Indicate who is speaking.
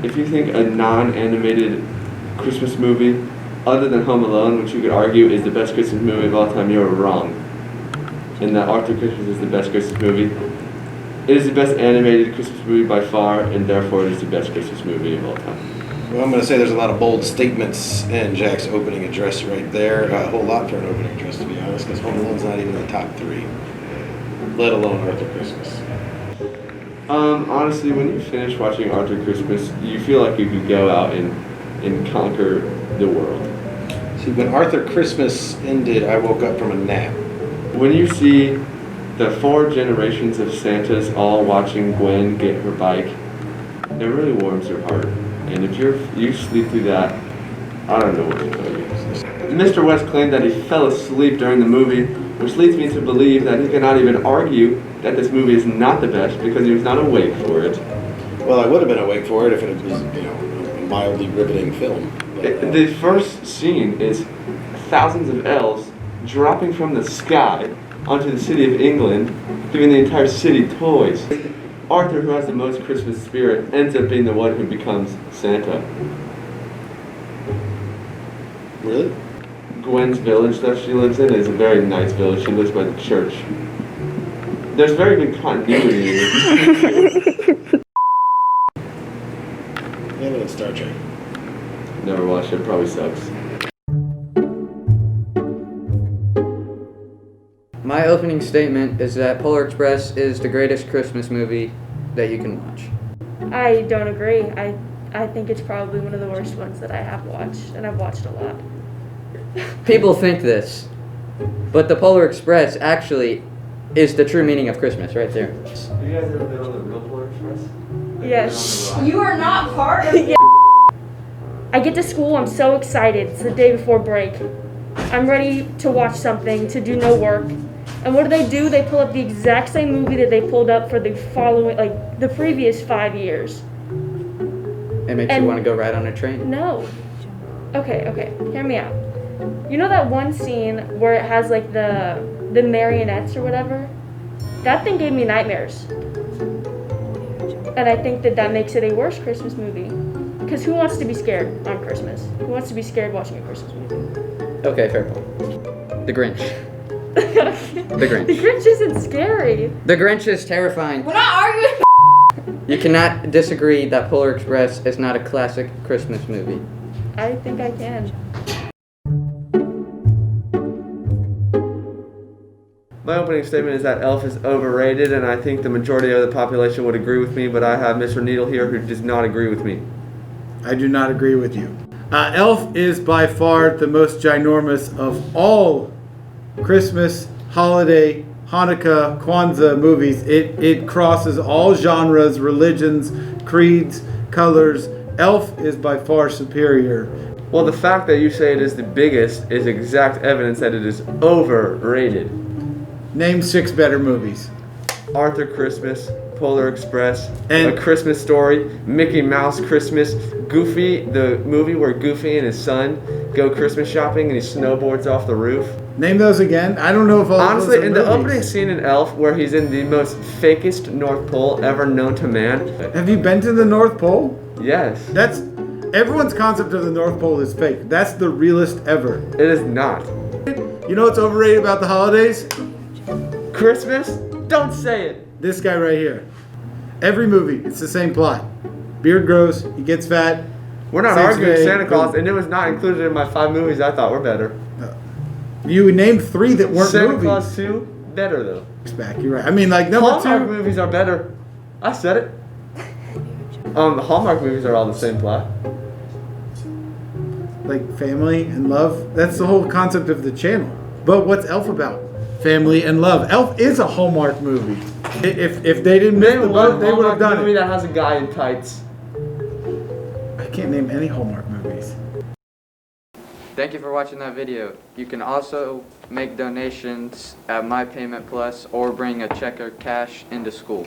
Speaker 1: if you think a non-animated Christmas movie, other than Home Alone, which you could argue is the best Christmas movie of all time, you're wrong. And that Arthur Christmas is the best Christmas movie. It is the best animated Christmas movie by far, and therefore it is the best Christmas movie of all time.
Speaker 2: Well, I'm going to say there's a lot of bold statements in Jack's opening address right there. A whole lot for an opening address, to be honest, because Home Alone's not even in the top 3, let alone Arthur Christmas.
Speaker 1: Honestly, when you finish watching Arthur Christmas, you feel like you could go out and conquer the world.
Speaker 2: See, when Arthur Christmas ended, I woke up from a nap.
Speaker 1: When you see the 4 generations of Santas all watching Gwen get her bike, it really warms your heart. And if you sleep through that, I don't know what to tell you. Mr. West claimed that he fell asleep during the movie, which leads me to believe that he cannot even argue that this movie is not the best because he was not awake for it.
Speaker 2: Well, I would have been awake for it if it was, a mildly riveting film.
Speaker 1: The first scene is thousands of elves dropping from the sky onto the city of England, giving the entire city toys. Arthur, who has the most Christmas spirit, ends up being the one who becomes Santa.
Speaker 2: Really?
Speaker 1: Gwen's village that she lives in is a very nice village. She lives by the church. There's very good continuity in it.
Speaker 2: And then Star Trek.
Speaker 1: Never watched it, probably sucks.
Speaker 3: My opening statement is that Polar Express is the greatest Christmas movie that you can watch.
Speaker 4: I don't agree. I think it's probably one of the worst ones that I have watched, and I've watched a lot.
Speaker 3: People think this, but the Polar Express actually is the true meaning of Christmas right there.
Speaker 1: Have you guys ever been on the real Polar Express?
Speaker 4: Yes.
Speaker 5: You are not part of
Speaker 4: Yeah. I get to school, I'm so excited. It's the day before break. I'm ready to watch something, to do no work. And what do? They pull up the exact same movie that they pulled up for the following, like, the previous 5 years.
Speaker 3: It makes you want to go ride on a train.
Speaker 4: No. Okay, hear me out. You know that one scene where it has, like, the marionettes or whatever? That thing gave me nightmares. And I think that makes it a worse Christmas movie. Because who wants to be scared on Christmas? Who wants to be scared watching a Christmas movie?
Speaker 3: Okay, fair point. The Grinch. The Grinch.
Speaker 4: The Grinch isn't scary.
Speaker 3: The Grinch is terrifying.
Speaker 5: We're not arguing.
Speaker 3: You cannot disagree that Polar Express is not a classic Christmas movie.
Speaker 4: I think I can.
Speaker 1: My opening statement is that Elf is overrated, and I think the majority of the population would agree with me, but I have Mr. Needle here who does not agree with me.
Speaker 6: I do not agree with you. Elf is by far the most ginormous of all Christmas, holiday, Hanukkah, Kwanzaa movies. It crosses all genres, religions, creeds, colors. Elf is by far superior.
Speaker 1: Well, the fact that you say it is the biggest is exact evidence that it is overrated.
Speaker 6: Name 6 better movies.
Speaker 1: Arthur Christmas, Polar Express,
Speaker 6: And
Speaker 1: A Christmas Story, Mickey Mouse Christmas, Goofy, the movie where Goofy and his son go Christmas shopping and he snowboards off the roof.
Speaker 6: name those again. I don't know if all
Speaker 1: Honestly,
Speaker 6: of those are
Speaker 1: in the
Speaker 6: movies.
Speaker 1: opening scene in Elf, where he's in the most fakest North Pole ever known to man.
Speaker 6: Have you been to the North Pole?
Speaker 1: Yes.
Speaker 6: That's everyone's concept of the North Pole is fake. That's the realest ever.
Speaker 1: It is not.
Speaker 6: You know what's overrated about the holidays?
Speaker 1: Christmas? Don't say it.
Speaker 6: This guy right here. Every movie, it's the same plot. Beard grows, he gets fat.
Speaker 1: We're not
Speaker 6: saves
Speaker 1: arguing
Speaker 6: the day,
Speaker 1: Santa Claus,
Speaker 6: boom.
Speaker 1: and it was not included in my 5 movies I thought were better.
Speaker 6: You named 3 that weren't
Speaker 1: Santa
Speaker 6: movies.
Speaker 1: Claus 2, better though.
Speaker 6: Back, you're right. I mean, like number
Speaker 1: Hallmark
Speaker 6: 2.
Speaker 1: movies are better. I said it. The Hallmark movies are all the same plot.
Speaker 6: Like family and love. That's the whole concept of the channel. But what's Elf about? Family and love. Elf is a Hallmark movie. If they didn't miss the boat, they would have done
Speaker 1: movie
Speaker 6: it.
Speaker 1: that has a guy in tights.
Speaker 6: I can't name any Hallmark movies.
Speaker 3: Thank you for watching that video. You can also make donations at My Payment Plus or bring a check or cash into school.